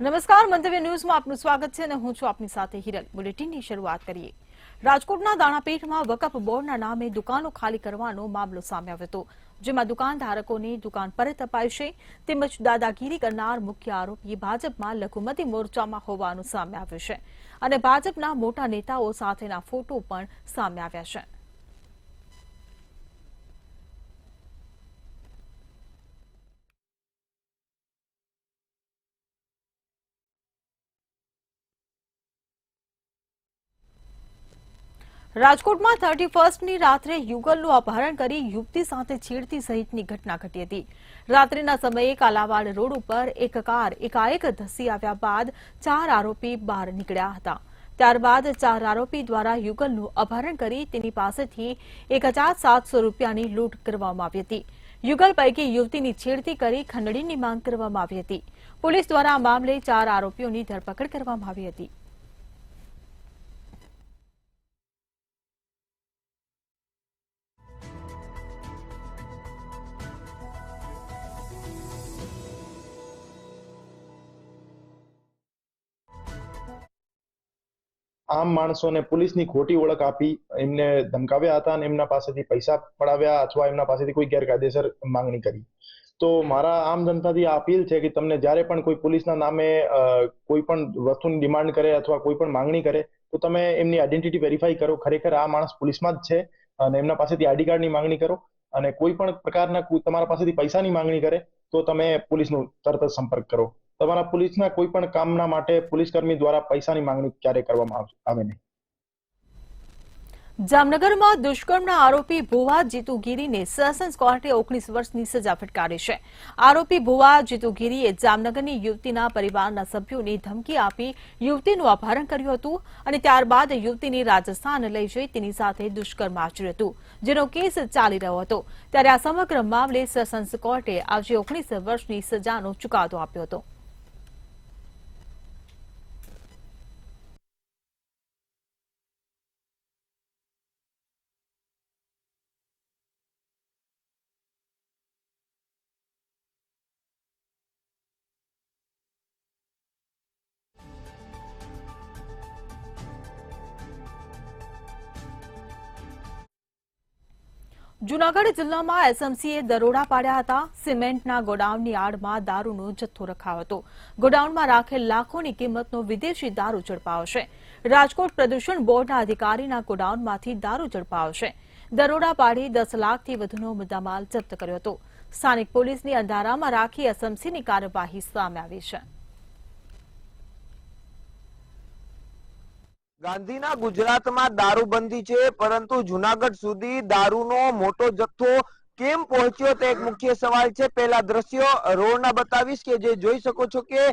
નમસ્કાર, મંતવ્ય ન્યૂઝમાં આપનું સ્વાગત છે અને હું છું આપની સાથે હિરલ। બુલેટિનની શરૂઆત કરીએ। રાજકોટના દાણાપીઠમાં વકફ બોર્ડના નામે દુકાનો ખાલી કરવાનો મામલો સામે આવ્યો હતો, જેમાં દુકાનધારકોની દુકાન પરત અપાઈ છે તેમજ દાદાગીરી કરનાર મુખ્ય આરોપી ભાજપમાં લઘુમતી મોરચામાં હોવાનું સામે આવ્યું છે અને ભાજપના મોટા નેતાઓ સાથેના ફોટો પણ સામે આવ્યા છે। રાજકોટમાં 31ની રાત્રે યુગલનું અપહરણ કરી યુવતી સાથે છેડતી સહિતની ઘટના ઘટી હતી। રાત્રિના સમયે કાલાવાડ રોડ ઉપર એક કાર એકાએક ધસી આવ્યા બાદ 4 આરોપી બહાર નીકળ્યા હતા। ત્યારબાદ 4 આરોપી દ્વારા યુગલનું અપહરણ કરી તેની પાસેથી 1700 રૂપિયાની લૂંટ કરવામાં આવી હતી। યુગલ પૈકી યુવતીની છેડતી કરી ખંડણીની માંગ કરવામાં આવી હતી। પોલીસ દ્વારા આ મામલે 4 આરોપીઓની ધરપકડ કરવામાં આવી હતી। આમ માણસોને પોલીસની ખોટી ઓળખ આપી એમને ધમકાવ્યા હતા અને એમના પાસેથી પૈસા પડાવ્યા અથવા એમના પાસેથી કોઈ ગેરકાયદેસર માંગણી કરી। તો મારા આમ જનતાથી આ અપીલ છે કે તમને જ્યારે પણ કોઈ પોલીસના નામે કોઈ પણ વસ્તુની ડિમાન્ડ કરે અથવા કોઈ પણ માંગણી કરે તો તમે એમની આઈડેન્ટિટી વેરીફાઈ કરો, ખરેખર આ માણસ પોલીસમાં જ છે અને એમના પાસેથી આઈડી કાર્ડની માંગણી કરો। અને કોઈ પણ પ્રકારના તમારા પાસેથી પૈસાની માંગણી કરે તો તમે પોલીસનો તરત જ સંપર્ક કરો। તમારા પોલીસના કોઈ પણ કામના માટે પોલીસકર્મી દ્વારા પૈસાની માંગણી ક્યારે કરવામાં આવે નહીં। જામનગરમાં દુષ્કર્મના આરોપી ભુવા જીતુગીરીને સેશન્સ કોર્ટે 19 વર્ષની સજા ફટકારી છે। આરોપી ભુવા જીતુગીરીએ જામનગરની યુવતીના પરિવારના સભ્યોને ધમકી આપી યુવતીનું અપહરણ કર્યું હતું અને ત્યારબાદ યુવતીને રાજસ્થાન લઈ જઈ તેની સાથે દુષ્કર્મ આચર્યું હતું, જેનો કેસ ચાલી રહ્યો હતો। ત્યારે આ સમગ્ર મામલે સેશન્સ કોર્ટે આજે 19 વર્ષની સજાનો ચુકાદો આપ્યો હતો। જૂનાગઢ જિલ્લામાં એસએમસીએ દરોડા પાડ્યા હતા। સિમેન્ટના ગોડાઉનની આડમાં દારૂનો જથ્થો રખાયો હતો। ગોડાઉનમાં રાખેલ લાખોની કિંમતનો વિદેશી દારૂ ઝડપાયો છે। રાજકોટ પ્રદૂષણ બોર્ડના અધિકારીના ગોડાઉનમાંથી દારૂ ઝડપાયો છે। દરોડા પાડી 10 લાખથી વધુનો મુદ્દામાલ જપ્ત કર્યો હતો। સ્થાનિક પોલીસની અંધારામાં રાખી એસએમસીની કાર્યવાહી સામે આવી છે। ગાંધીના ગુજરાતમાં દારૂબંધી છે, પરંતુ જુનાગઢ સુધી દારૂનો મોટો જથ્થો કેમ પહોંચ્યો તે એક મુખ્ય સવાલ છે। પહેલા દ્રશ્યો રોડના બતાવીશ કે જે જોઈ શકો છો કે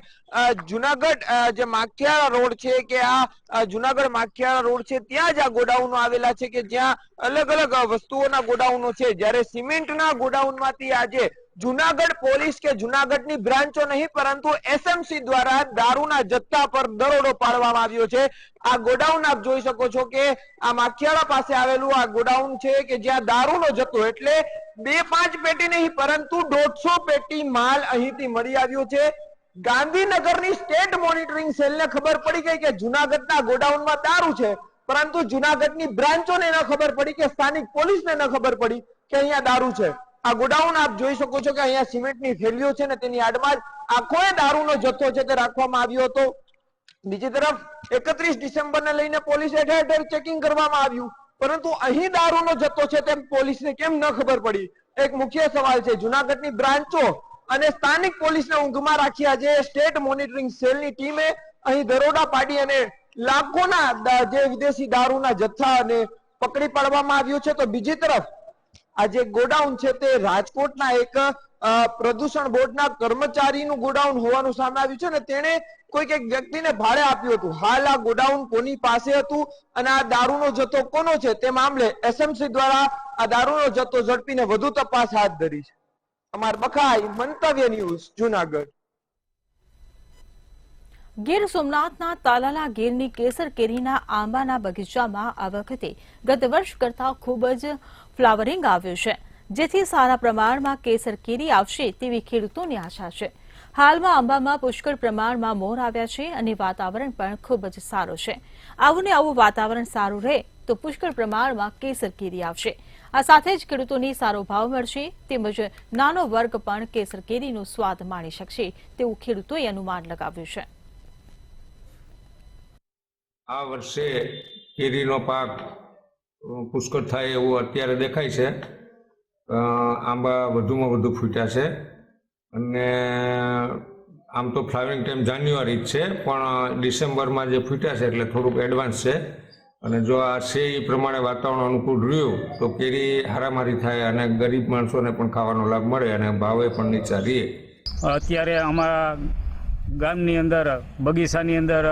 જુનાગઢ જે માખિયાળા રોડ છે કે આ જુનાગઢ માખિયાળા રોડ છે ત્યાં જ આ ગોડાઉનો આવેલા છે કે જ્યાં અલગ અલગ વસ્તુઓના ગોડાઉનો છે। જ્યારે સિમેન્ટના ગોડાઉનમાંથી આજે જુનાગઢ પોલીસ કે જુનાગઢની બ્રાન્ચો નહીં પરંતુ એસએમસી દ્વારા દારૂના જથ્થા પર દરોડો પાડવામાં આવ્યો છે। આ ગોડાઉન આપ જોઈ શકો છો કે આ માખિયાળા પાસે આવેલું આ ગોડાઉન છે કે જ્યાં દારૂનો જથ્થો એટલે 2-5 પેટી નહીં પરંતુ 150 પેટી માલ અહીંથી મળી આવ્યો છે। ગાંધીનગરની સ્ટેટ મોનિટરિંગ સેલને ખબર પડી ગઈ કે જુનાગઢના ગોડાઉનમાં દારૂ છે, પરંતુ જુનાગઢની બ્રાન્ચોને ન ખબર પડી કે સ્થાનિક પોલીસને ન ખબર પડી કે અહીંયા દારૂ છે। આ ગોડાઉન આપ જોઈ શકો છો કે અહીંયા સિમેન્ટની થેલીઓ છે ને તેની આડમાં જ આખો દારૂનો જથ્થો છે તે રાખવામાં આવ્યો હતો। બીજી તરફ 31 ડિસેમ્બરને લઈને પોલીસે ઠેર ઠેર ચેકિંગ કરવામાં આવ્યું, પરંતુ અહીં દારૂનો જથ્થો છે તેમ પોલીસને કેમ ન ખબર પડી એક મુખ્ય સવાલ છે। જુનાગઢની બ્રાન્ચો અને સ્થાનિક પોલીસને ઊંઘમાં રાખી આજે સ્ટેટ મોનિટરિંગ સેલની ટીમે અહીં દરોડા પાડી અને લાખોના જે વિદેશી દારૂના જથ્થાને પકડી પાડવામાં આવ્યો છે। તો બીજી તરફ આ જે ગોડાઉન છે તે રાજકોટના એક પ્રદૂષણ બોર્ડના કર્મચારીનું ગોડાઉન હોવાનું સામે આવ્યું છે ને તેણે કોઈક એક વ્યક્તિને ભાડે આપ્યું હતું। હાલ આ ગોડાઉન કોની પાસે હતું અને આ દારૂનો જથ્થો કોનો છે તે મામલે એસએમસી દ્વારા આ દારૂનો જથ્થો ઝડપીને વધુ તપાસ હાથ ધરી છે। અમાર બખાઈ, મંતવ્ય ન્યૂઝ, જૂનાગઢ। ગીર સોમનાથના તાલાલા ગીરની કેસર કેરીના આંબાના બગીચામાં આ વખતે ગત વર્ષ કરતાં ખૂબ જ ફ્લાવરિંગ આવ્યું છે, જેથી સારા પ્રમાણમાં કેસર કેરી આવશે તેવી ખેડૂતોની આશા છે। હાલમાં આંબામાં પુષ્કળ પ્રમાણમાં મોર આવ્યા છે અને વાતાવરણ પણ ખૂબ જ સારું છે. આવું ને આવું વાતાવરણ સારું રહે તો પુષ્કળ પ્રમાણમાં કેસર કેરી આવશે. આ સાથે જ ખેડૂતોને સારો ભાવ મળશે તેમજ નાનો વર્ગ પણ કેસર કેરીનો સ્વાદ માણી શકશે તેવું ખેડૂતોએ અનુમાન લગાવ્યું છે. આ વર્ષે કેરીનો પાક પુષ્કળ થાય એવું અત્યારે દેખાય છે. આંબા વધુમાં વધુ ફૂટ્યા છે અને આમ તો ફ્લાવરિંગ ટાઈમ જાન્યુઆરી જ છે, પણ ડિસેમ્બરમાં જે ફૂટ્યા છે એટલે થોડુંક એડવાન્સ છે. અને જો આ છે એ પ્રમાણે વાતાવરણ અનુકૂળ રહ્યું તો કેરી હારામારી થાય અને ગરીબ માણસોને પણ ખાવાનો લાભ મળે અને ભાવે પણ નીચા રહે. અત્યારે અમારા ગામની અંદર બગીચાની અંદર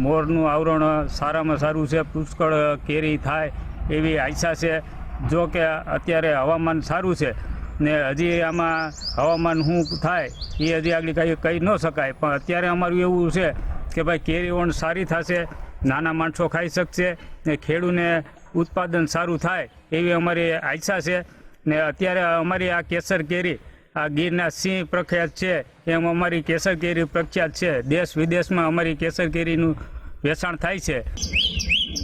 મોરનું આવરણ સારામાં સારું છે. પુષ્કળ કેરી થાય એવી આશા છે. જો કે અત્યારે હવામાન સારું છે ને હજી આમાં હવામાન શું થાય એ હજી આગળ કહી ન શકાય, પણ અત્યારે અમારું એવું છે કે ભાઈ કેરી વણ સારી થશે, નાના માણસો ખાઈ શકશે ને ખેડૂને ઉત્પાદન સારું થાય એવી અમારી આશા છે. ને અત્યારે અમારી આ કેસર કેરી આ ગીરના સિંહ પ્રખ્યાત છે એમ અમારી કેસર કેરી પ્રખ્યાત છે. દેશ વિદેશમાં અમારી કેસર કેરીનું વેચાણ થાય છે.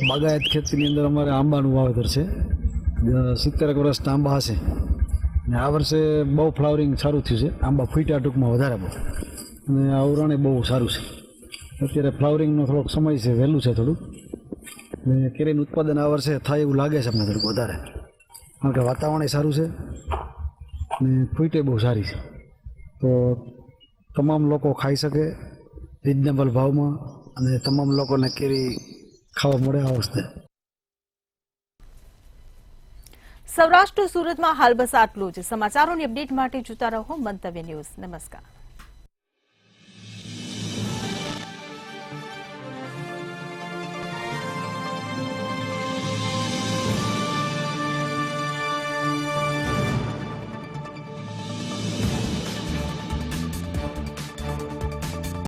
બાગાયત ખેતીની અંદર અમારે આંબાનું વાવેતર છે. 70 વર્ષના આંબા હશે ને આ વર્ષે બહુ ફ્લાવરિંગ સારું થયું છે. આંબા ફૂટ્યા ટૂંકમાં વધારે બહુ અને આવરણે બહુ સારું છે. અત્યારે ફ્લાવરિંગનો થોડોક સમય છે, વહેલું છે થોડુંક, ને કેરીનું ઉત્પાદન આ વર્ષે થાય એવું લાગે છે અમને થોડુંક વધારે, કારણ કે વાતાવરણ સારું છે ને ફૂટે બહુ સારી છે. તો તમામ લોકો ખાઈ શકે રિઝનેબલ ભાવમાં અને તમામ લોકોને કેરી ખાવા મળે આ વખતે. સૌરાષ્ટ્ર સુરતમાં હાલ બસ આટલું જ. સમાચારોની અપડેટ માટે જોતા રહો મંતવ્ય ન્યૂઝ. નમસ્કાર.